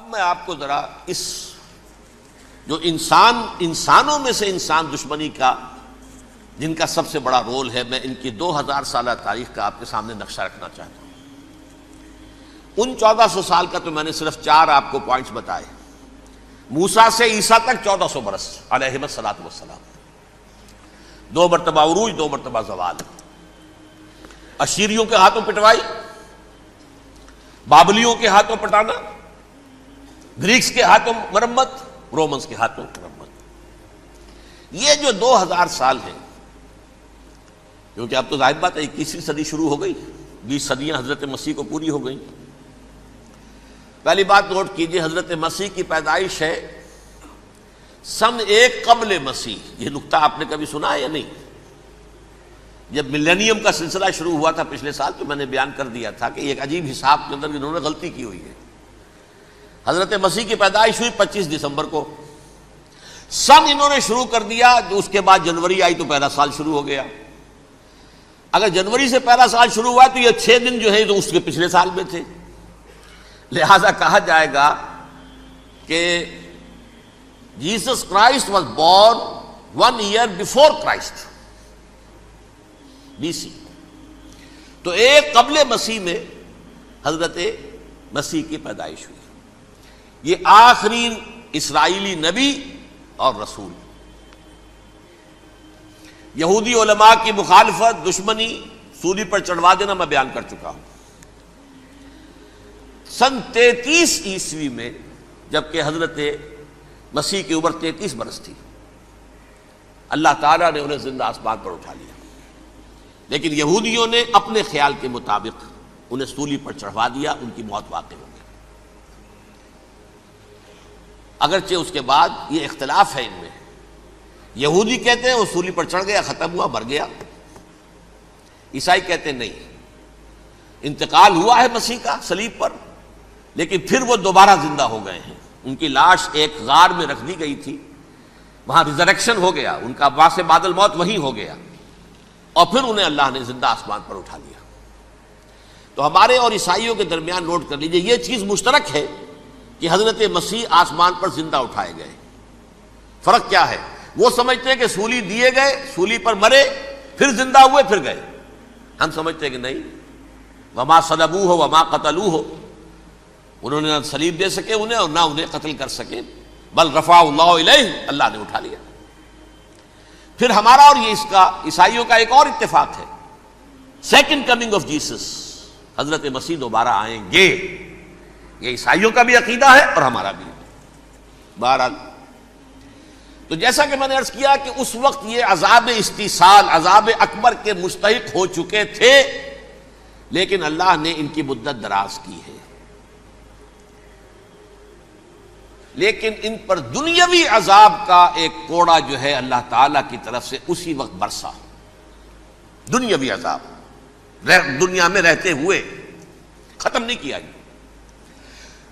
اب میں آپ کو ذرا اس جو انسانوں میں سے انسان دشمنی کا جن کا سب سے بڑا رول ہے، میں ان کی 2000 سالہ تاریخ کا آپ کے سامنے نقشہ رکھنا چاہتا ہوں۔ ان 1400 سال کا تو میں نے صرف 4 آپ کو پوائنٹس بتائے۔ موسیٰ سے عیسیٰ تک 1400 برس علیہم الصلاۃ والسلام، 2 مرتبہ عروج، 2 مرتبہ زوال، اشیریوں کے ہاتھوں پٹوائی، بابلیوں کے ہاتھوں پٹانا، گریکس کے ہاتھوں مرمت، رومنس کے ہاتھوں مرمت۔ یہ جو 2000 سال ہیں، کیونکہ اب تو ظاہر بات ہے 21ویں صدی شروع ہو گئی، 20 صدیاں حضرت مسیح کو پوری ہو گئی۔ پہلی بات نوٹ کیجئے، حضرت مسیح کی پیدائش ہے سن 1 قبل مسیح۔ یہ نقطہ آپ نے کبھی سنا ہے یا نہیں؟ جب ملینیم کا سلسلہ شروع ہوا تھا پچھلے سال، تو میں نے بیان کر دیا تھا کہ ایک عجیب حساب کے اندر انہوں نے غلطی کی ہوئی ہے۔ حضرت مسیح کی پیدائش ہوئی 25 دسمبر کو، سن انہوں نے شروع کر دیا، جو اس کے بعد جنوری آئی تو پہلا سال شروع ہو گیا۔ اگر جنوری سے پہلا سال شروع ہوا تو یہ 6 دن جو ہے تو اس کے پچھلے سال میں تھے، لہذا کہا جائے گا کہ Jesus Christ was born 1 year before Christ, BC۔ تو 1 قبل مسیح میں حضرت مسیح کی پیدائش ہوئی۔ یہ آخری اسرائیلی نبی اور رسول۔ یہودی علماء کی مخالفت، دشمنی، سولی پر چڑھوا دینا میں بیان کر چکا ہوں۔ سن 33 عیسوی میں، جبکہ حضرت مسیح کی عمر 33 برس تھی، اللہ تعالیٰ نے انہیں زندہ آسمان پر اٹھا لیا، لیکن یہودیوں نے اپنے خیال کے مطابق انہیں سولی پر چڑھوا دیا، ان کی موت واقع ہو گئی۔ اگرچہ اس کے بعد یہ اختلاف ہے ان میں، یہودی کہتے ہیں وہ سولی پر چڑھ گیا، ختم ہوا، مر گیا۔ عیسائی کہتے ہیں نہیں، انتقال ہوا ہے مسیح کا صلیب پر، لیکن پھر وہ دوبارہ زندہ ہو گئے ہیں۔ ان کی لاش ایک غار میں رکھ دی گئی تھی، وہاں ریزریکشن ہو گیا، ان کا وہاں سے بعد الموت وہیں ہو گیا، اور پھر انہیں اللہ نے زندہ آسمان پر اٹھا لیا۔ تو ہمارے اور عیسائیوں کے درمیان نوٹ کر لیجئے، یہ چیز مشترک ہے کہ حضرت مسیح آسمان پر زندہ اٹھائے گئے۔ فرق کیا ہے؟ وہ سمجھتے ہیں کہ سولی دیے گئے، سولی پر مرے، پھر زندہ ہوئے، پھر گئے۔ ہم سمجھتے ہیں کہ نہیں، وما صلبوہ وما قتلوہ، انہوں نے نہ صلیب دے سکے انہیں اور نہ انہیں قتل کر سکے، بل رفع اللہ الیہ، اللہ نے اٹھا لیا۔ پھر ہمارا اور یہ اس کا عیسائیوں کا ایک اور اتفاق ہے، سیکنڈ کمنگ آف جیسس، حضرت مسیح دوبارہ آئیں گے۔ یہ عیسائیوں کا بھی عقیدہ ہے اور ہمارا بھی۔ بہرحال تو جیسا کہ میں نے عرض کیا کہ اس وقت یہ عذاب استیصال، عذاب اکبر کے مستحق ہو چکے تھے، لیکن اللہ نے ان کی مدت دراز کی ہے، لیکن ان پر دنیاوی عذاب کا ایک کوڑا جو ہے اللہ تعالیٰ کی طرف سے اسی وقت برسا۔ دنیاوی عذاب دنیا میں رہتے ہوئے ختم نہیں کیا گیا۔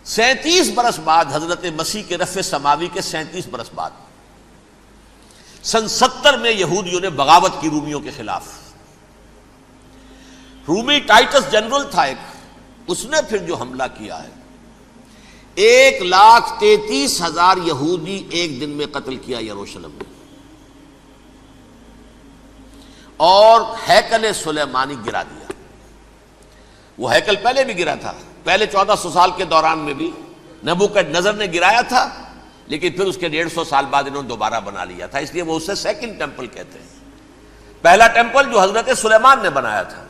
37 برس بعد، حضرت مسیح کے رفع سماوی کے 37 برس بعد، سن 70 میں یہودیوں نے بغاوت کی رومیوں کے خلاف۔ رومی ٹائٹس جنرل تھا ایک، اس نے پھر جو حملہ کیا ہے، 1,33,000 یہودی ایک دن میں قتل کیا یروشلم میں، اور ہیکل سلیمانی گرا دیا۔ وہ ہیکل پہلے بھی گرا تھا، پہلے 1400 سال کے دوران میں بھی نبوکدنضر نے گرایا تھا، لیکن پھر اس کے 150 سال بعد انہوں نے دوبارہ بنا لیا تھا، اس لیے وہ اسے سیکنڈ ٹیمپل کہتے ہیں۔ پہلا ٹیمپل جو حضرت سلیمان نے بنایا تھا،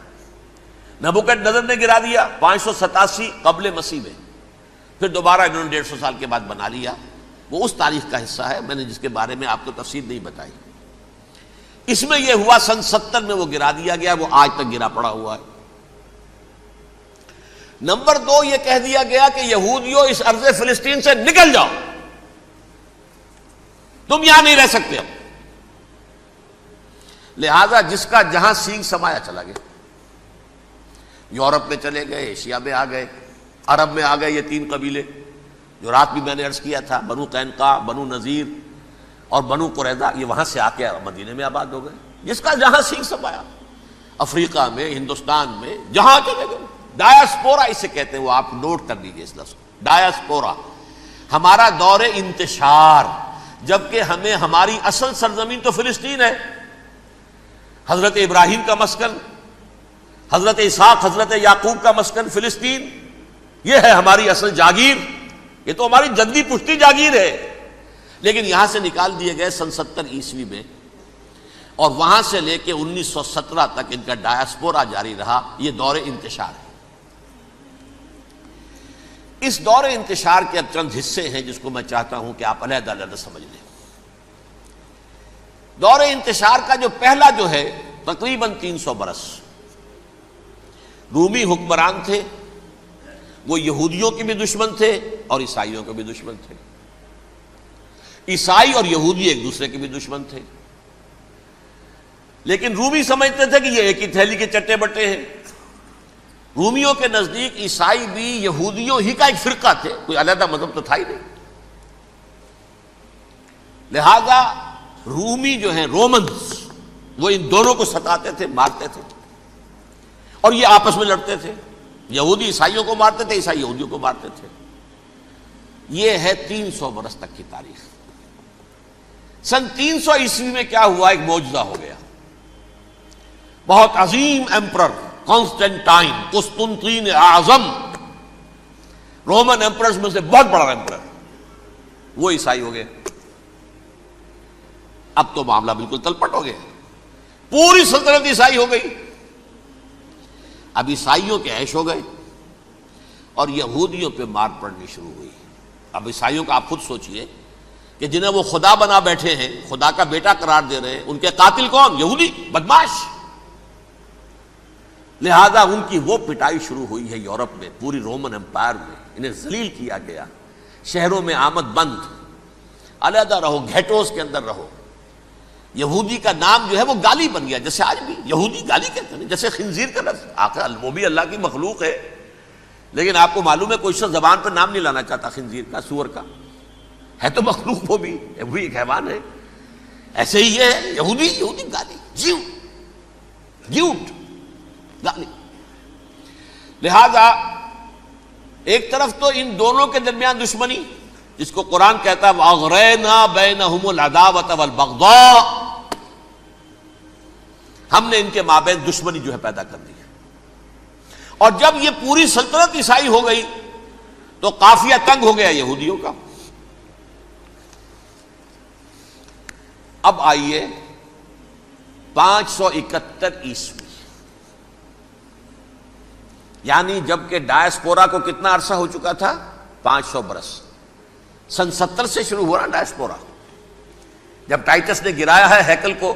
نبوکدنضر نے گرا دیا 587 قبل مسیح میں، پھر دوبارہ انہوں نے 150 سال کے بعد بنا لیا۔ وہ اس تاریخ کا حصہ ہے، میں نے جس کے بارے میں آپ کو تفصیل نہیں بتائی۔ اس میں یہ ہوا سن 70 میں وہ گرا دیا گیا، وہ آج تک گرا پڑا ہوا ہے۔ نمبر 2، یہ کہہ دیا گیا کہ یہودیوں اس ارض فلسطین سے نکل جاؤ، تم یہاں نہیں رہ سکتے اب۔ لہذا جس کا جہاں سینگ سمایا چلا گیا، یورپ میں چلے گئے، ایشیا میں آ گئے، عرب میں آ گئے۔ یہ 3 قبیلے جو رات بھی میں نے عرض کیا تھا، بنو قینقاع، بنو نذیر اور بنو قریظہ، یہ وہاں سے آ کے مدینے میں آباد ہو گئے۔ جس کا جہاں سینگ سمایا، افریقہ میں، ہندوستان میں، جہاں چلے گئے۔ ڈایاسپورا اسے کہتے ہیں، وہ آپ نوٹ کر لیجیے اس لفظ کو، ڈایاسپورا، ہمارا دور انتشار، جبکہ ہمیں ہماری اصل سرزمین تو فلسطین ہے، حضرت ابراہیم کا مسکن، حضرت اسحاق حضرت یعقوب کا مسکن فلسطین، یہ ہے ہماری اصل جاگیر، یہ تو ہماری جدی پشتی جاگیر ہے، لیکن یہاں سے نکال دیے گئے سن 70 عیسوی میں، اور وہاں سے لے کے 1917 تک ان کا ڈایاسپورا جاری رہا۔ یہ دور انتشار ہے۔ اس دور انتشار کے اب چند حصے ہیں جس کو میں چاہتا ہوں کہ آپ علیحدہ علیحدہ سمجھ لیں۔ دور انتشار کا جو پہلا جو ہے تقریباً 300 برس رومی حکمران تھے، وہ یہودیوں کے بھی دشمن تھے اور عیسائیوں کے بھی دشمن تھے، عیسائی اور یہودی ایک دوسرے کے بھی دشمن تھے، لیکن رومی سمجھتے تھے کہ یہ ایک ہی تھیلی کے چٹے بٹے ہیں۔ رومیوں کے نزدیک عیسائی بھی یہودیوں ہی کا ایک فرقہ تھے، کوئی علیحدہ مذہب تو تھا ہی نہیں، لہذا رومی جو ہیں رومنز وہ ان دونوں کو ستاتے تھے، مارتے تھے، اور یہ آپس میں لڑتے تھے، یہودی عیسائیوں کو مارتے تھے، عیسائی یہودیوں کو مارتے تھے۔ یہ ہے 300 برس تک کی تاریخ۔ سن 300 عیسوی میں کیا ہوا؟ ایک معجزہ ہو گیا۔ بہت عظیم ایمپرر کانسٹینٹائن، قسطنطین اعظم، رومن ایمپررز میں سے بہت بڑا ایمپرر، وہ عیسائی ہو گئے۔ اب تو معاملہ بالکل تلپٹ ہو گیا، پوری سلطنت عیسائی ہو گئی۔ اب عیسائیوں کے عیش ہو گئے اور یہودیوں پہ مار پڑنی شروع ہوئی۔ اب عیسائیوں کا آپ خود سوچئے کہ جنہیں وہ خدا بنا بیٹھے ہیں، خدا کا بیٹا قرار دے رہے ہیں، ان کے قاتل کون؟ یہودی بدماش۔ لہذا ان کی وہ پٹائی شروع ہوئی ہے یورپ میں، پوری رومن امپائر میں، انہیں ذلیل کیا گیا، شہروں میں آمد بند، علیحدہ رہو، گھیٹوز کے اندر رہو۔ یہودی کا نام جو ہے وہ گالی بن گیا، جیسے آج بھی یہودی گالی کہتے ہیں، جیسے خنزیر کا لفظ، آخر وہ بھی اللہ کی مخلوق ہے، لیکن آپ کو معلوم ہے کوئی شخص زبان پہ نام نہیں لانا چاہتا خنزیر کا، سور کا، ہے تو مخلوق، وہ بھی ایک حیوان ہے۔ ایسے ہی یہ ہے یہودی، یہودی گالی، جیوٹ گالی۔ لہذا ایک طرف تو ان دونوں کے درمیان دشمنی، جس کو قرآن کہتا ہے وَأَغْرَيْنَا بَيْنَهُمُ الْعَدَاوَةَ وَالْبَغْضَاءَ، ہم نے ان کے مابین دشمنی جو ہے پیدا کر دی ہے۔ اور جب یہ پوری سلطنت عیسائی ہو گئی تو قافیہ تنگ ہو گیا یہودیوں کا۔ اب آئیے 571 عیسوی، یعنی جب کہ ڈایاسپورا کو کتنا عرصہ ہو چکا تھا؟ 500 برس۔ سن 70 سے شروع ہوا نا ڈایاسپورا، جب ٹائٹس نے گرایا ہے ہیکل کو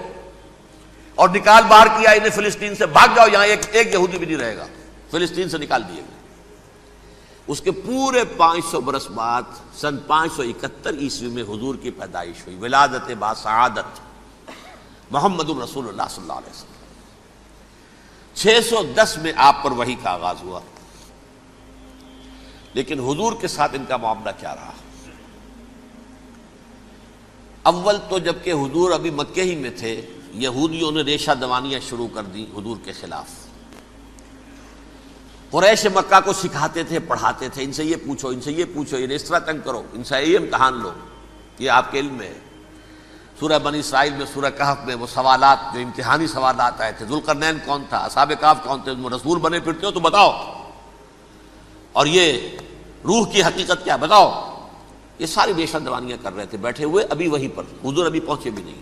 اور نکال باہر کیا انہیں فلسطین سے، بھاگ جاؤ یہاں ایک یہودی بھی نہیں رہے گا، فلسطین سے نکال دیے گئے۔ اس کے پورے 500 برس بعد سن 571 عیسوی میں حضور کی پیدائش ہوئی، ولادت باسعادت محمد الرسول اللہ صلی اللہ علیہ وسلم۔ 610 میں آپ پر وحی کا آغاز ہوا، لیکن حضور کے ساتھ ان کا معاملہ کیا رہا؟ اول تو جبکہ حضور ابھی مکے ہی میں تھے، یہودیوں نے ریشہ دوانیاں شروع کر دی حضور کے خلاف۔ قریش مکہ کو سکھاتے تھے، پڑھاتے تھے، ان سے یہ پوچھو، ان سے یہ پوچھو، انہیں اس طرح تنگ کرو، ان سے یہ امتحان لو، یہ آپ کے علم میں ہے۔ سورہ بنی اسرائیل میں، سورہ کہف میں وہ سوالات، جو امتحانی سوالات آئے تھے، ذوالقرنین کون تھا، اصحاب کہف کون تھے، تم رسول بنے پھرتے ہو تو بتاؤ، اور یہ روح کی حقیقت کیا بتاؤ۔ یہ ساری ریشہ دوانیاں کر رہے تھے بیٹھے ہوئے، ابھی وہیں پر حضور ابھی پہنچے بھی نہیں۔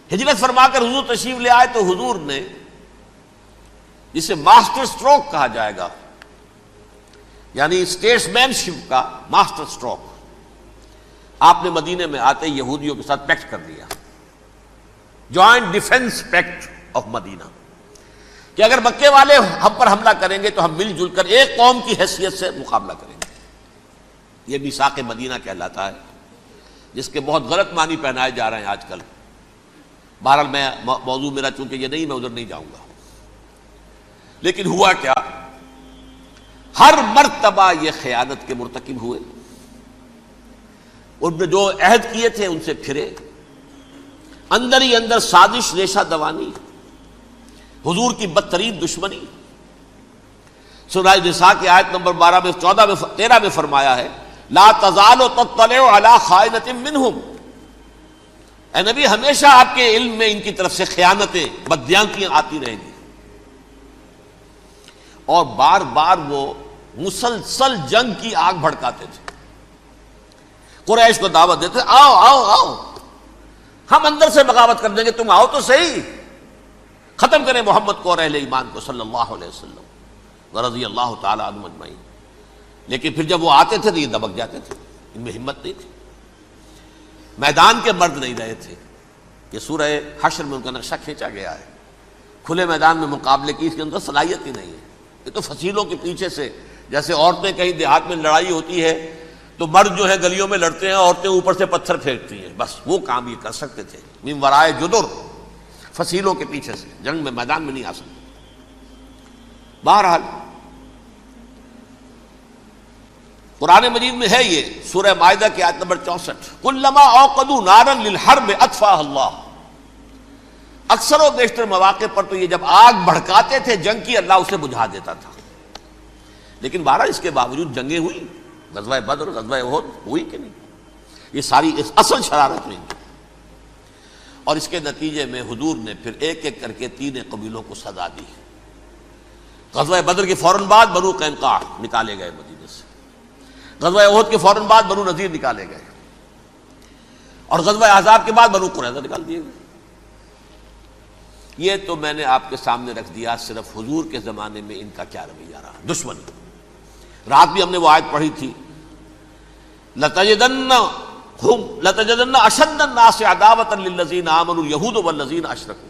ہجرت فرما کر حضور تشریف لے آئے تو حضور نے، جسے ماسٹر سٹروک کہا جائے گا، یعنی اسٹیٹس مین شپ کا ماسٹر سٹروک، آپ نے مدینے میں آتے یہودیوں کے ساتھ پیکٹ کر دیا، جوائنٹ ڈیفنس پیکٹ آف مدینہ، کہ اگر مکے والے ہم پر حملہ کریں گے تو ہم مل جل کر ایک قوم کی حیثیت سے مقابلہ کریں گے۔ یہ میثاق مدینہ کہلاتا ہے، جس کے بہت غلط معنی پہنائے جا رہے ہیں آج کل۔ بہرحال میں موضوع میرا چونکہ یہ نہیں، میں ادھر نہیں جاؤں گا، لیکن ہوا کیا؟ ہر مرتبہ یہ خیانت کے مرتکب ہوئے، ان نے جو عہد کیے تھے ان سے پھرے، اندر ہی اندر سازش، ریشہ دوانی، حضور کی بدترین دشمنی۔ سورہ نساء کی آیت نمبر 12 میں 14 میں 13 میں فرمایا ہے لا تزال تطلع علی خائنۃ منہم، اے نبی ہمیشہ آپ کے علم میں ان کی طرف سے خیانتیں، بددیانتیاں آتی رہیں گی. اور بار بار وہ مسلسل جنگ کی آگ بھڑکاتے تھے. قریش کو دعوت دیتے، آؤ آؤ آؤ ہم اندر سے بغاوت کر دیں گے، تم آؤ تو صحیح، ختم کریں محمد کو اور اہل ایمان کو صلی اللہ علیہ وسلم ورضی اللہ تعالی عنہم اجمعین. لیکن پھر جب وہ آتے تھے تو یہ دبک جاتے تھے، ان میں ہمت نہیں تھی. میدان کے مرد نہیں رہے تھے. یہ سورہ حشر میں ان کا نقشہ کھینچا گیا ہے. کھلے میدان میں مقابلے کی اس کے اندر صلاحیت ہی نہیں ہے. یہ تو فصیلوں کے پیچھے سے، جیسے عورتیں کہیں دیہات میں لڑائی ہوتی ہے تو مرد جو ہے گلیوں میں لڑتے ہیں، عورتیں اوپر سے پتھر پھینکتی ہیں، بس وہ کام یہ کر سکتے تھے. من ورائے جدر، فصیلوں کے پیچھے سے، جنگ میں میدان میں نہیں آ سکتے. بہرحال قرآن مجید میں ہے یہ سورہ مائدہ کی آیت نمبر 64، کلما اوقدوا نارا للحرب اطفاها اللہ. اکثر و بیشتر مواقع پر تو یہ جب آگ بھڑکاتے تھے جنگ کی، اللہ اسے بجھا دیتا تھا. لیکن بہرحال اس کے باوجود جنگیں ہوئی، غزوہ بدر، غزوہ احد ہوئی کہ نہیں. یہ ساری اس اصل شرارت ہوئی. اور اس کے نتیجے میں حضور نے پھر ایک ایک کر کے 3 قبیلوں کو سزا دی. غزوہ بدر کے فوراً بعد بنو قینقاع نکالے گئے مدینے سے، غزوہ احد کے فوراً بعد بنو نذیر نکالے گئے، اور غزوہ احزاب کے بعد بنو قریظہ نکال دیے گئے. یہ تو میں نے آپ کے سامنے رکھ دیا صرف حضور کے زمانے میں ان کا کیا رویہ رہا. دشمنی، رات بھی ہم نے وہ آیت پڑھی تھی، لَتَجِدَنَّ أَشَدَّ النَّاسِ عَدَاوَةً لِلَّذِينَ آمَنُوا الْيَهُودُ وَالَّذِينَ أَشْرَكُوا.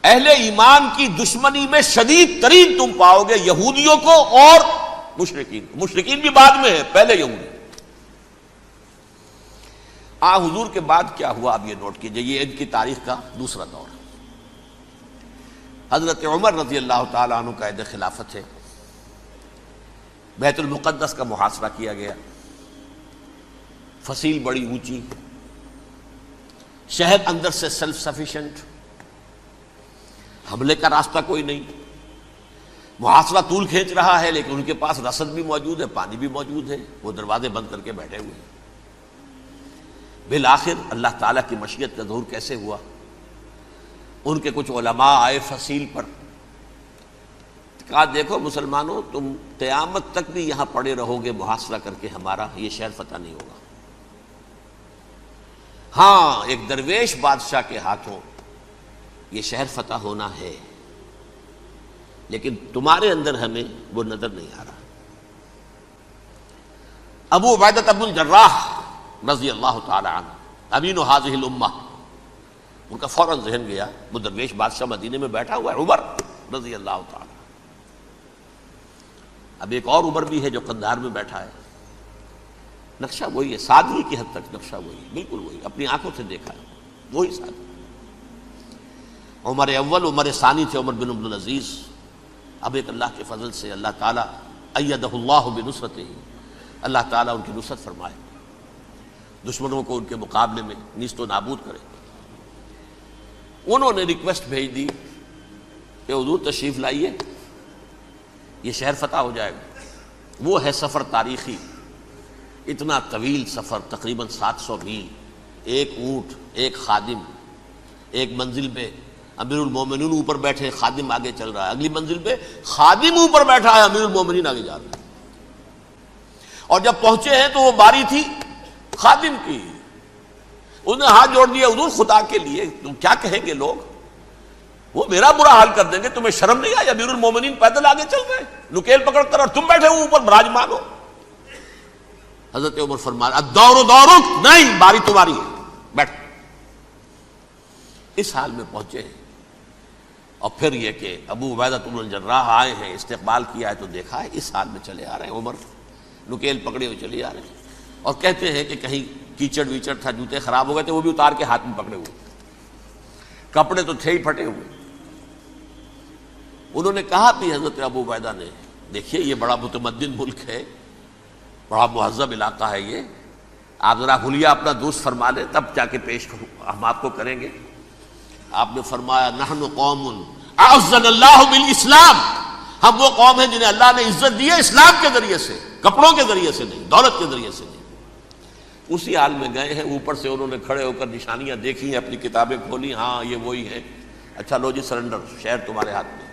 اہل ایمان کی دشمنی میں شدید ترین تم پاؤ گے یہودیوں کو اور مشرکین. مشرکین بھی بعد میں ہے، پہلے یہودی. حضور کے بعد کیا ہوا اب یہ نوٹ کیجئے، یہ ان کی تاریخ کا دوسرا دور. حضرت عمر رضی اللہ تعالی عنہ کا عہد خلافت ہے. بیت المقدس کا محاصرہ کیا گیا، فصیل بڑی اونچی، شہر اندر سے سیلف سفیشینٹ، حملے کا راستہ کوئی نہیں. محاصرہ طول کھینچ رہا ہے لیکن ان کے پاس رسد بھی موجود ہے، پانی بھی موجود ہے. وہ دروازے بند کر کے بیٹھے ہوئے ہیں. بالآخر اللہ تعالیٰ کی مشیت کا ظہور کیسے ہوا؟ ان کے کچھ علماء آئے فصیل پر، کہا دیکھو مسلمانوں، تم قیامت تک بھی یہاں پڑے رہو گے محاصرہ کر کے، ہمارا یہ شہر فتح نہیں ہوگا. ہاں ایک درویش بادشاہ کے ہاتھوں یہ شہر فتح ہونا ہے، لیکن تمہارے اندر ہمیں وہ نظر نہیں آ رہا. ابو عبیدہ بن الجراح رضی اللہ تعالی عنہ، امین هذه الامہ، ان کا فوراً ذہن گیا وہ درویش بادشاہ مدینے میں بیٹھا ہوا ہے، عمر رضی اللہ تعالی. اب ایک اور عمر بھی ہے جو قندھار میں بیٹھا ہے. نقشہ وہی ہے، سادگی کی حد تک نقشہ وہی ہے، بالکل وہی، اپنی آنکھوں سے دیکھا ہے، وہی سادگی. عمر اول، عمر ثانی تھے عمر بن عبدالعزیز. اب ایک اللہ کے فضل سے اللہ تعالیٰ ایدہ اللہ بنصرتہ، اللہ تعالیٰ ان کی نصرت فرمائے، دشمنوں کو ان کے مقابلے میں نیست و نابود کرے. انہوں نے ریکویسٹ بھیج دی کہ حضور تشریف لائیے، یہ شہر فتح ہو جائے گا. وہ ہے سفر تاریخی، اتنا طویل سفر، تقریباً 700 میل، ایک اونٹ، ایک خادم، ایک منزل پہ امیر المومنین اوپر بیٹھے، خادم آگے چل رہا ہے، اگلی منزل پہ خادم اوپر بیٹھا ہے، امیر المومنین آگے جا رہے ہیں. اور جب پہنچے ہیں تو وہ باری تھی خادم کی. انہوں نے ہاتھ جوڑ دیا، حضور خدا کے لیے تم کیا کہیں گے لوگ، وہ میرا برا حال کر دیں گے، تمہیں شرم نہیں آئی؟ امیر المومنین پیدل آگے چل رہے ہیں نکیل پکڑ کر، اور تم بیٹھے ہو اوپر براجمان ہو. حضرت عمر فرمایا الدور دورک، نہیں باری تمہاری ہے، بیٹھ. اس حال میں پہنچے ہیں. اور پھر یہ کہ ابو عبیدہ بن الجراح آئے ہیں، استقبال کیا ہے تو دیکھا ہے اس حال میں چلے آ رہے ہیں. عمر نکیل پکڑے ہوئے چلے آ رہے ہیں، اور کہتے ہیں کہ کہیں کیچڑ ویچڑ تھا، جوتے خراب ہو گئے تھے، وہ بھی اتار کے ہاتھ میں پکڑے ہوئے، کپڑے تو تھے ہی پھٹے ہوئے. انہوں نے کہا بھی حضرت ابو عبیدہ نے، دیکھیے یہ بڑا متمدن ملک ہے، بڑا مہذب علاقہ ہے یہ، آپ ذرا حلیہ اپنا درست فرما لیں تب جا کے پیش کروں، ہم آپ کو کریں گے. آپ نے فرمایا نحن قوم اعزنا اللہ بالاسلام، ہم وہ قوم ہیں جنہیں اللہ نے عزت دی ہے اسلام کے ذریعے سے. کپڑوں کے ذریعے سے نہیں، دولت کے ذریعے سے نہیں۔ اسی حال میں گئے ہیں، اوپر سے انہوں نے کھڑے ہو کر نشانیاں دیکھی ہیں، اپنی کتابیں کھولی، ہاں یہ وہی ہے، اچھا لو جی سرنڈر، شہر تمہارے ہاتھ میں۔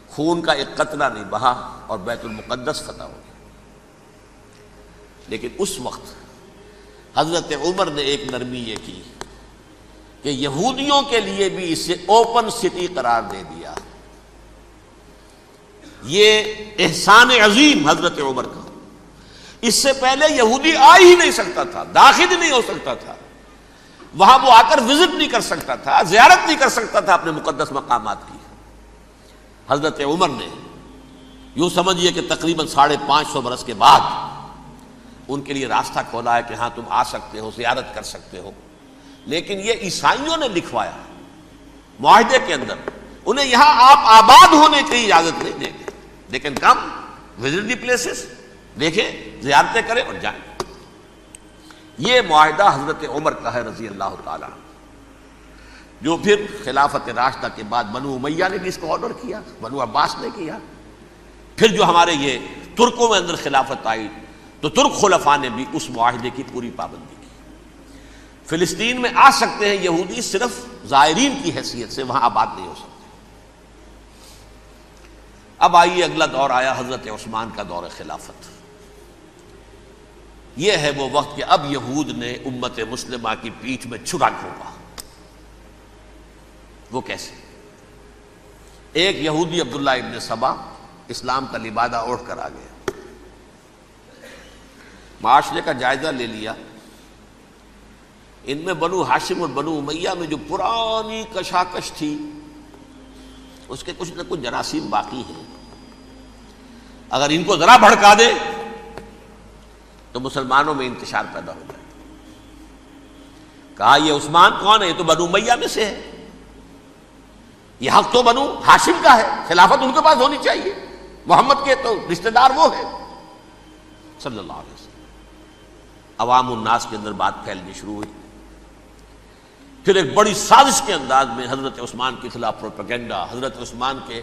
خون کا ایک قطرہ نہیں بہا اور بیت المقدس فتح ہو گیا۔ لیکن اس وقت حضرت عمر نے ایک نرمی یہ کی کہ یہودیوں کے لیے بھی اسے اوپن سٹی قرار دے دیا۔ یہ احسان عظیم حضرت عمر کا، اس سے پہلے یہودی آ ہی نہیں سکتا تھا، داخل ہی نہیں ہو سکتا تھا، وہاں وہ آ کر وزٹ نہیں کر سکتا تھا، زیارت نہیں کر سکتا تھا اپنے مقدس مقامات کی۔ حضرت عمر نے یوں سمجھیے کہ تقریباً 550 برس کے بعد ان کے لیے راستہ کھولا ہے کہ ہاں تم آ سکتے ہو، زیارت کر سکتے ہو۔ لیکن یہ عیسائیوں نے لکھوایا معاہدے کے اندر، انہیں یہاں آپ آباد ہونے کی اجازت نہیں دیں گے، لیکن کم وزٹ دی پلیسز، دیکھیں زیارتیں کریں اور جائیں۔ یہ معاہدہ حضرت عمر کا ہے رضی اللہ تعالیٰ، جو پھر خلافت راشدہ کے بعد بنو امیہ نے بھی اس کو آرڈر کیا، بنو عباس نے کیا، پھر جو ہمارے یہ ترکوں میں اندر خلافت آئی تو ترک خلفاء نے بھی اس معاہدے کی پوری پابندی کی۔ فلسطین میں آ سکتے ہیں یہودی صرف زائرین کی حیثیت سے، وہاں آباد نہیں ہو سکتے۔ اب آئیے اگلا دور آیا حضرت عثمان کا دور خلافت۔ یہ ہے وہ وقت کہ اب یہود نے امت مسلمہ کی پیٹھ میں چھرا گھونپا۔ وہ کیسے؟ ایک یہودی عبداللہ ابن سبا اسلام کا لبادہ اوڑھ کر آ گیا، معاشرے کا جائزہ لے لیا، ان میں بنو ہاشم اور بنو امیہ میں جو پرانی کشاکش تھی اس کے کچھ نہ کچھ جراثیم باقی ہیں، اگر ان کو ذرا بھڑکا دے تو مسلمانوں میں انتشار پیدا ہو جائے۔ کہا یہ عثمان کون ہے؟ یہ تو بنو امیہ میں سے ہے، یہ حق تو بنو ہاشم کا ہے، خلافت ان کے پاس ہونی چاہیے، محمد کے تو رشتہ دار وہ ہے صلی اللہ علیہ وسلم۔ عوام الناس کے اندر بات پھیلنی شروع ہوئی، پھر ایک بڑی سازش کے انداز میں حضرت عثمان کے خلاف پروپیگنڈا، حضرت عثمان کے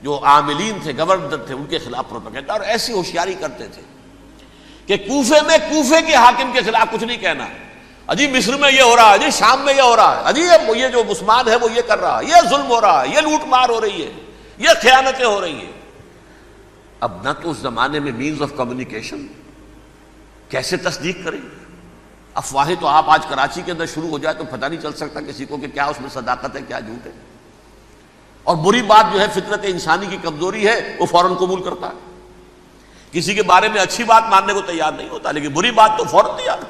جو عاملین تھے، گورنر تھے، ان کے خلاف پروپیگنڈا، اور ایسی ہوشیاری کرتے تھے کہ کوفے میں کوفے کے حاکم کے خلاف کچھ نہیں کہنا، اجی مصر میں یہ ہو رہا ہے، اجی شام میں یہ ہو رہا ہے، اجی یہ جو عثمان ہے وہ یہ کر رہا ہے، یہ ظلم ہو رہا ہے، یہ لوٹ مار ہو رہی ہے، یہ خیانتیں ہو رہی ہیں۔ اب نہ تو اس زمانے میں مینز آف کمیونیکیشن، کیسے تصدیق کریں؟ افواہیں تو آپ آج کراچی کے اندر شروع ہو جائے تو پتہ نہیں چل سکتا کسی کو کہ کیا اس میں صداقت ہے کیا جھوٹ ہے، اور بری بات جو ہے فطرت انسانی کی کمزوری ہے وہ فوراً قبول کرتا ہے، کسی کے بارے میں اچھی بات ماننے کو تیار نہیں ہوتا لیکن بری بات تو فوراً تیار۔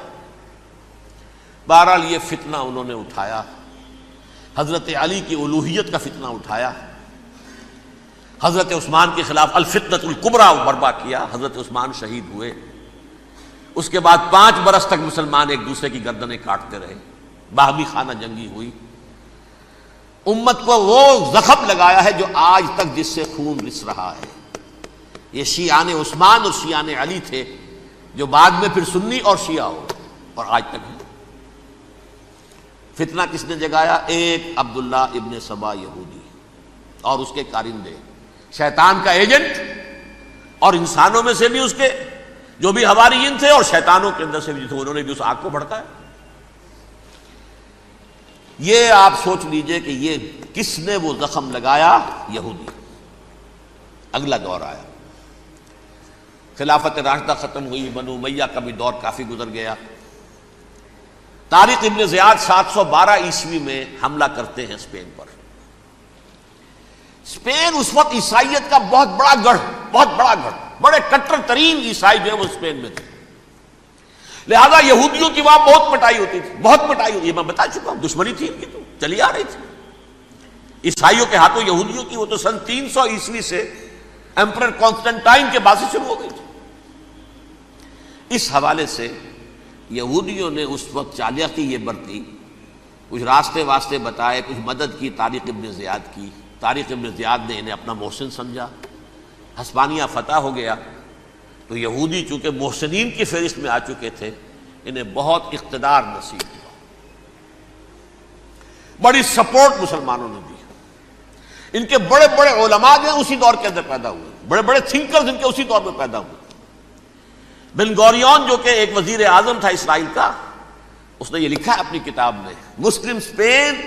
بہرحال یہ فتنہ انہوں نے اٹھایا، حضرت علی کی الوہیت کا فتنہ اٹھایا، حضرت عثمان کے خلاف الفتنۃ الکبریٰ برپا کیا، حضرت عثمان شہید ہوئے، اس کے بعد 5 برس تک مسلمان ایک دوسرے کی گردنیں کاٹتے رہے، باہمی خانہ جنگی ہوئی، امت کو وہ زخم لگایا ہے جو آج تک جس سے خون رس رہا ہے۔ یہ شیعان عثمان اور شیعان علی تھے جو بعد میں پھر سنی اور شیعہ ہو اور آج تک ہے۔ فتنہ کس نے جگایا؟ ایک عبداللہ ابن سبا یہودی اور اس کے کارندے، شیطان کا ایجنٹ، اور انسانوں میں سے بھی اس کے جو بھی حواریین تھے اور شیطانوں کے اندر سے بھی تھے، انہوں نے بھی اس آگ کو بھڑکایا۔ یہ آپ سوچ لیجئے کہ یہ کس نے وہ زخم لگایا؟ یہودی۔ اگلا دور آیا، خلافت راشدہ ختم ہوئی، بنو امیہ کا بھی دور کافی گزر گیا۔ طارق ابن زیاد 712 عیسوی میں حملہ کرتے ہیں اسپین پر۔ اسپین اس وقت عیسائیت کا بہت بڑا گڑھ، بڑے کٹر ترین عیسائی جو ہے وہ اسپین میں تھے، لہذا یہودیوں کی وہاں بہت پٹائی ہوتی تھی، یہ میں بتا چکا ہوں، دشمنی تھی ان کی تو چلی آ رہی تھی عیسائیوں کے ہاتھوں یہودیوں کی، وہ تو سن 300 عیسوی سے ایمپرر کانسٹنٹائن کے بعد سے شروع ہو گئی تھی۔ اس حوالے سے یہودیوں نے اس وقت چالاکی یہ برتی، کچھ راستے واسطے بتائے، کچھ مدد کی طارق ابن زیاد کی۔ طارق ابن زیاد نے انہیں اپنا محسن سمجھا، ہسپانیہ فتح ہو گیا تو یہودی چونکہ محسنین کی فہرست میں آ چکے تھے، انہیں بہت اقتدار نصیب ہوا، بڑی سپورٹ مسلمانوں نے دی۔ ان کے بڑے بڑے علماء جو ہیں اسی دور کے اندر پیدا ہوئے، بڑے بڑے تھنکرز ان کے اسی دور میں پیدا ہوئے۔ بن گوریون جو کہ ایک وزیر اعظم تھا اسرائیل کا، اس نے یہ لکھا ہے اپنی کتاب میں، Muslim Spain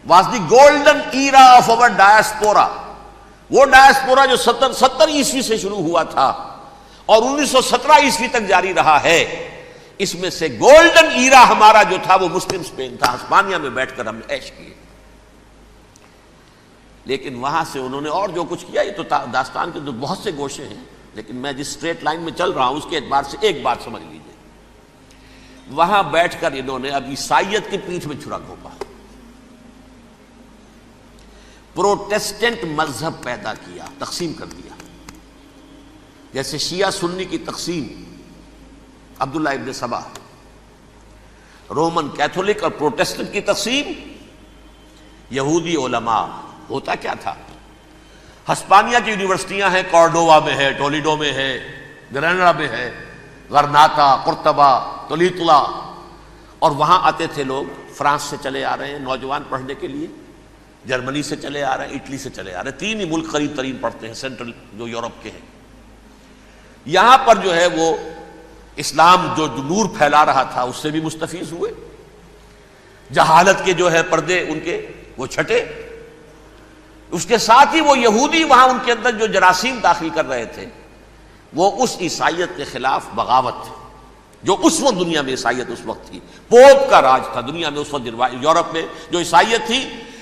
was the golden era of our diaspora. وہ ڈائسپورا جو 70 عیسوی سے شروع ہوا تھا اور 1917 عیسوی تک جاری رہا ہے، اس میں سے گولڈن ایرا ہمارا جو تھا وہ مسلم اسپین تھا. ہسپانیہ میں بیٹھ کر ہم نے عیش کیے. لیکن وہاں سے انہوں نے اور جو کچھ کیا، یہ تو داستان کے تو بہت سے گوشے ہیں، لیکن میں جس اسٹریٹ لائن میں چل رہا ہوں اس کے اعتبار سے ایک بات سمجھ لیجیے. وہاں بیٹھ کر انہوں نے اب عیسائیت کی پیٹھ میں چھرا گھونپا، پروٹیسٹنٹ مذہب پیدا کیا، تقسیم کر دیا. جیسے شیعہ سنی کی تقسیم، عبداللہ ابن سبا، رومن کیتھولک اور پروٹیسٹنٹ کی تقسیم، یہودی علماء. ہوتا کیا تھا؟ ہسپانیہ کی یونیورسٹیاں ہیں، کارڈووا میں ہے، ٹولیڈو میں ہے، گریناڈا میں ہے، غرناطہ، قرطبہ، تولیتلا، اور وہاں آتے تھے لوگ. فرانس سے چلے آ رہے ہیں نوجوان پڑھنے کے لیے، جرمنی سے چلے آ رہے ہیں، اٹلی سے چلے آ رہے ہیں. 3 ہی ملک قریب ترین پڑھتے ہیں سینٹرل جو یورپ کے ہیں. یہاں پر جو ہے وہ اسلام جو نور پھیلا رہا تھا اس سے بھی مستفیض ہوئے. جہالت کے جو ہے پردے ان کے وہ چھٹے. اس کے ساتھ ہی وہ یہودی وہاں ان کے اندر جو جراثیم داخل کر رہے تھے وہ اس عیسائیت کے خلاف بغاوت تھی جو اس وقت دنیا میں عیسائیت اس وقت تھی. پوپ کا راج تھا دنیا میں اس وقت. یورپ میں جو عیسائیت تھی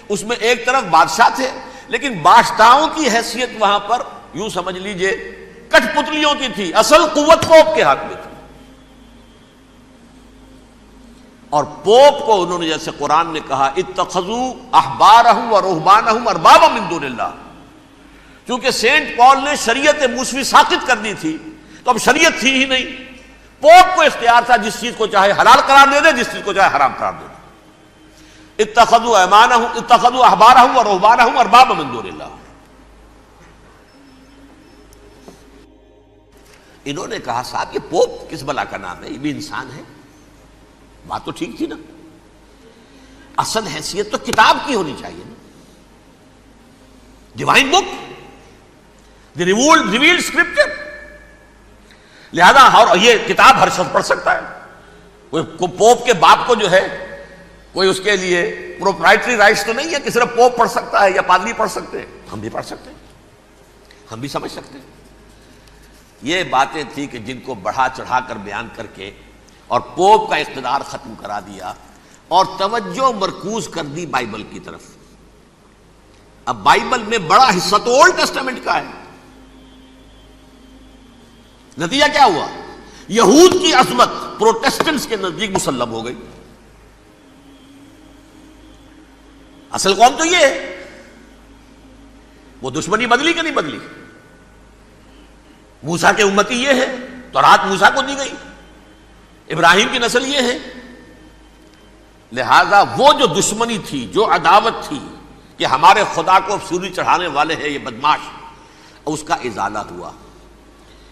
اس میں ایک طرف بادشاہ تھے، لیکن بادشاہوں کی حیثیت وہاں پر یوں سمجھ لیجئے کٹ پتلیوں کی تھی. اصل قوت پوپ کے ہاتھ میں تھی. اور پوپ کو انہوں نے جیسے قرآن نے کہا اتخذوا احبارهم ورهبانهم اربابا من دون اللہ، کیونکہ سینٹ پال نے شریعت موسوی ساقط کر دی تھی تو اب شریعت تھی ہی نہیں. پوپ کو اختیار تھا جس چیز کو چاہے حلال قرار دے دے، جس چیز کو چاہے حرام قرار دے دے. اتخذوا احبارهم ورهبانهم اربابا من دون اللہ. انہوں نے کہا صاحب یہ پوپ کس بلا کا نام ہے، یہ بھی انسان ہے. بات تو ٹھیک تھی نا، اصل حیثیت تو کتاب کی ہونی چاہیے نا، ڈیوائن بک، دی ریویلڈ اسکرپچر. لہذا اور یہ کتاب ہر شخص پڑھ سکتا ہے. کوئی پوپ کے باپ کو جو ہے کوئی اس کے لیے پروپرائٹری رائٹس تو نہیں ہے کہ صرف پوپ پڑھ سکتا ہے یا پادری پڑھ سکتے ہیں. ہم بھی پڑھ سکتے ہیں، ہم بھی سمجھ سکتے ہیں. یہ باتیں تھی کہ جن کو بڑھا چڑھا کر بیان کر کے اور پوپ کا اقتدار ختم کرا دیا اور توجہ مرکوز کر دی بائبل کی طرف. اب بائبل میں بڑا حصہ تو اولڈ ٹیسٹامنٹ کا ہے. نتیجہ کیا ہوا؟ یہود کی عظمت پروٹیسٹنٹس کے نزدیک مسلم ہو گئی. اصل قوم تو یہ ہے. وہ دشمنی بدلی کہ نہیں بدلی؟ موسیٰ کے امتی یہ ہے، تورات موسیٰ کو دی گئی، ابراہیم کی نسل یہ ہے. لہذا وہ جو دشمنی تھی، جو عداوت تھی کہ ہمارے خدا کو سولی چڑھانے والے ہیں یہ بدماش، اس کا ازالہ ہوا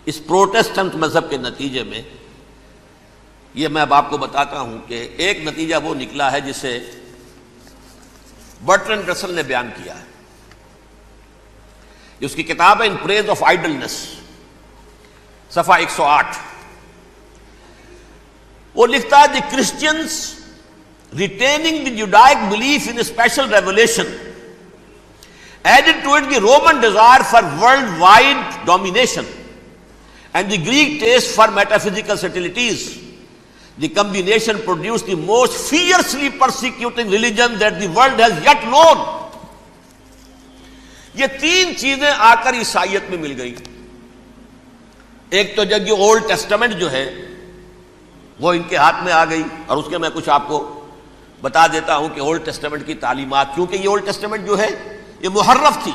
اس پروٹیسٹنٹ مذہب کے نتیجے میں. یہ میں اب آپ کو بتاتا ہوں کہ ایک نتیجہ وہ نکلا ہے جسے برٹرنڈ رسل نے بیان کیا ہے. اس کی کتاب ہے ان پریز آف آئیڈلنس، صفحہ 108. وہ لکھتا ہے the Christians retaining the Judaic belief in special revelation added to it the Roman desire for world wide domination and the Greek taste for metaphysical subtleties. The combination produce the most fiercely persecuting religion that the world has yet known. یہ 3 چیزیں آ کر عیسائیت میں مل گئی. ایک تو جب یہ اولڈ ٹیسٹامنٹ جو ہے وہ ان کے ہاتھ میں آ گئی، اور اس کے میں کچھ آپ کو بتا دیتا ہوں کہ اولڈ ٹیسٹامنٹ کی تعلیمات، کیونکہ یہ اولڈ ٹیسٹامنٹ جو ہے یہ محرف تھی.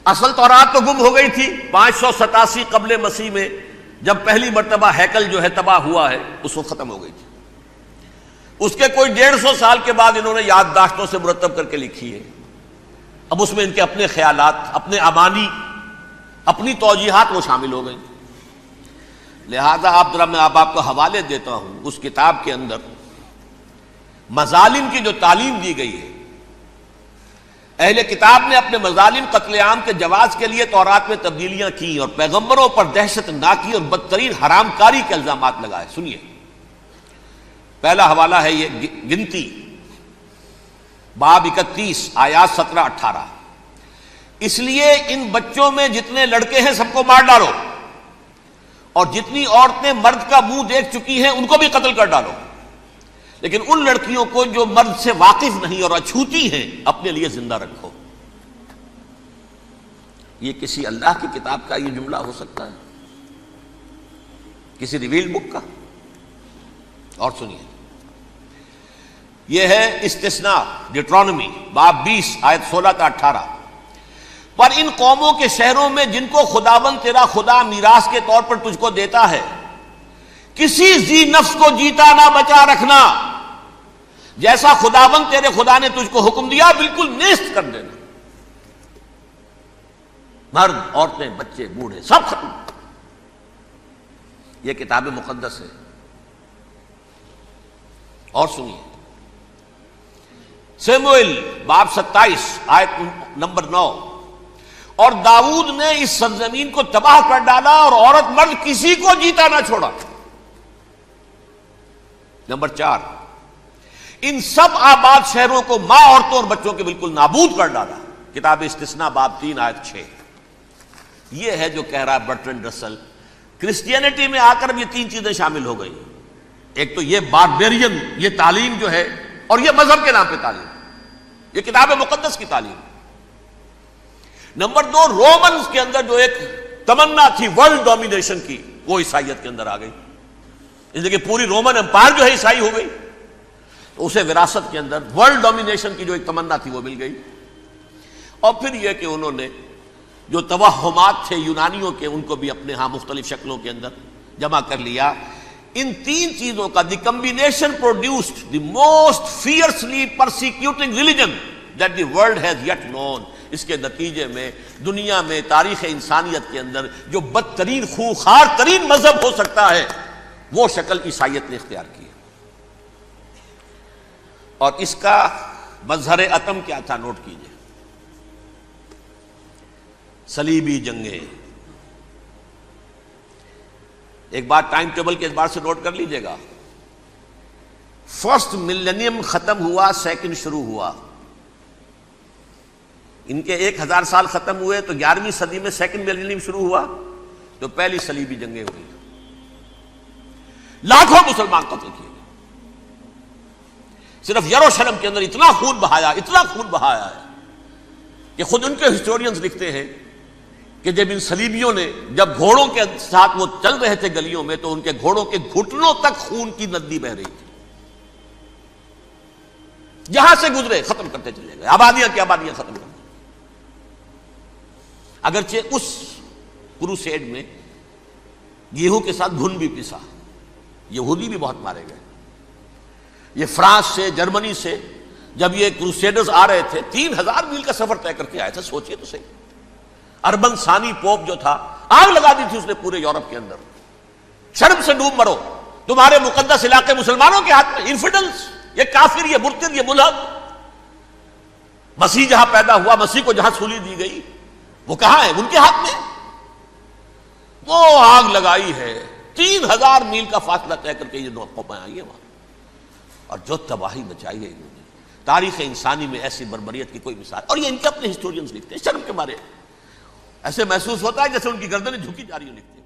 اصل تورات تو گم ہو گئی تھی 587 قبل مسیح میں، جب پہلی مرتبہ ہیکل جو ہے تباہ ہوا ہے اس وقت ختم ہو گئی تھی. اس کے کوئی 150 سال کے بعد انہوں نے یادداشتوں سے مرتب کر کے لکھی ہے. اب اس میں ان کے اپنے خیالات، اپنے امانی، اپنی توجیحات وہ شامل ہو گئی. لہذا میں آپ کو حوالے دیتا ہوں اس کتاب کے اندر مظالم کی جو تعلیم دی گئی ہے، اہل کتاب نے اپنے مظالم قتل عام کے جواز کے لیے تورات میں تبدیلیاں کی اور پیغمبروں پر دہشت ناکی اور بدترین حرام کاری کے الزامات لگائے. سنیے، پہلا حوالہ ہے یہ گنتی باب 31 آیات 17-18. اس لیے ان بچوں میں جتنے لڑکے ہیں سب کو مار ڈالو، اور جتنی عورتیں مرد کا منہ دیکھ چکی ہیں ان کو بھی قتل کر ڈالو، لیکن ان لڑکیوں کو جو مرد سے واقف نہیں اور اچھوتی ہیں اپنے لیے زندہ رکھو. یہ کسی اللہ کی کتاب کا یہ جملہ ہو سکتا ہے؟ کسی ریویلڈ بک کا؟ اور سنیے، یہ ہے استثناء ڈیٹرانومی باب 20 آیت 16-18. پر ان قوموں کے شہروں میں جن کو خداوند تیرا خدا میراث کے طور پر تجھ کو دیتا ہے، کسی ذی نفس کو جیتا نہ بچا رکھنا، جیسا خداوند تیرے خدا نے تجھ کو حکم دیا بالکل نیست کر دینا. مرد، عورتیں، بچے، بوڑھے سب ختم. یہ کتاب مقدس ہے. اور سنیے، سیموئیل باب 27 آیت نمبر 9. اور داؤد نے اس سرزمین کو تباہ کر ڈالا اور عورت مرد کسی کو جیتا نہ چھوڑا. نمبر 4، ان سب آباد شہروں کو ماں، عورتوں اور بچوں کے بالکل نابود کر ڈالا. کتاب استثناء باب 3 آیت 6. یہ ہے جو کہہ رہا ہے برٹرنڈ رسل، کرسچینٹی میں آ کر اب یہ تین چیزیں شامل ہو گئی. ایک تو یہ باربیرین یہ تعلیم جو ہے، اور یہ مذہب کے نام پہ تعلیم، یہ کتاب مقدس کی تعلیم. نمبر 2، رومنز کے اندر جو ایک تمنا تھی ورلڈ ڈومینیشن کی، وہ عیسائیت کے اندر آ گئی. اس لیے کہ پوری رومن امپائر جو ہے عیسائی ہو گئی، تو اسے وراثت کے اندر ورلڈ ڈومینیشن کی جو ایک تمنا تھی وہ مل گئی. اور پھر یہ کہ انہوں نے جو توہمات تھے یونانیوں کے، ان کو بھی اپنے ہاں مختلف شکلوں کے اندر جمع کر لیا. ان تین چیزوں کا the combination produced the most fiercely persecuting religion that the world has yet known. اس کے نتیجے میں دنیا میں تاریخ انسانیت کے اندر جو بدترین خوخار ترین مذہب ہو سکتا ہے وہ شکل عیسائیت نے اختیار کی. اور اس کا مظہر عتم کیا تھا؟ نوٹ کیجئے، صلیبی جنگیں. ایک بات ٹائم ٹیبل کے اعتبار سے نوٹ کر لیجئے گا. فرسٹ ملینیم ختم ہوا، سیکنڈ شروع ہوا. ان کے 1000 سال ختم ہوئے تو 11ویں صدی میں سیکنڈ ملینیم شروع ہوا، تو پہلی صلیبی جنگیں ہوئی. لاکھوں مسلمان قتل کیے. صرف یروشلم کے اندر اتنا خون بہایا ہے کہ خود ان کے ہسٹورینز لکھتے ہیں کہ جب ان صلیبیوں نے جب گھوڑوں کے ساتھ وہ چل رہے تھے گلیوں میں، تو ان کے گھوڑوں کے گھٹنوں تک خون کی ندی بہ رہی تھی. جہاں سے گزرے ختم کرتے چلے گئے، آبادیاں کی آبادیاں ختم کر. اگرچہ اس کروسیڈ میں گیہوں کے ساتھ گھن بھی پسا، یہودی بھی بہت مارے گئے. یہ فرانس سے، جرمنی سے جب یہ کروسیڈرز آ رہے تھے 3000 میل کا سفر طے کر کے آئے تھے. سوچئے تو صحیح. اربن ثانی پوپ جو تھا، آگ لگا دی تھی اس نے پورے یورپ کے اندر. شرم سے ڈوب مرو، تمہارے مقدس علاقے مسلمانوں کے ہاتھ میں. انفیڈلز، یہ کافر، یہ مرتد، یہ ملحد. مسیح جہاں پیدا ہوا، مسیح کو جہاں سولی دی گئی، وہ کہاں ہے؟ ان کے ہاتھ میں. وہ آگ لگائی ہے، 3000 میل کا فاصلہ طے کر کے یہ قومیں آئی ہیں وہاں، اور جو تباہی مچائی ہے انہوں نے. تاریخ انسانی میں ایسی بربریت کی کوئی مثال. اور یہ ان کے اپنے ہسٹورینز لکھتے ہیں. شرم کے مارے ایسے محسوس ہوتا ہے جیسے ان کی گردنیں جھکی جا رہی ہیں. لکھتے ہیں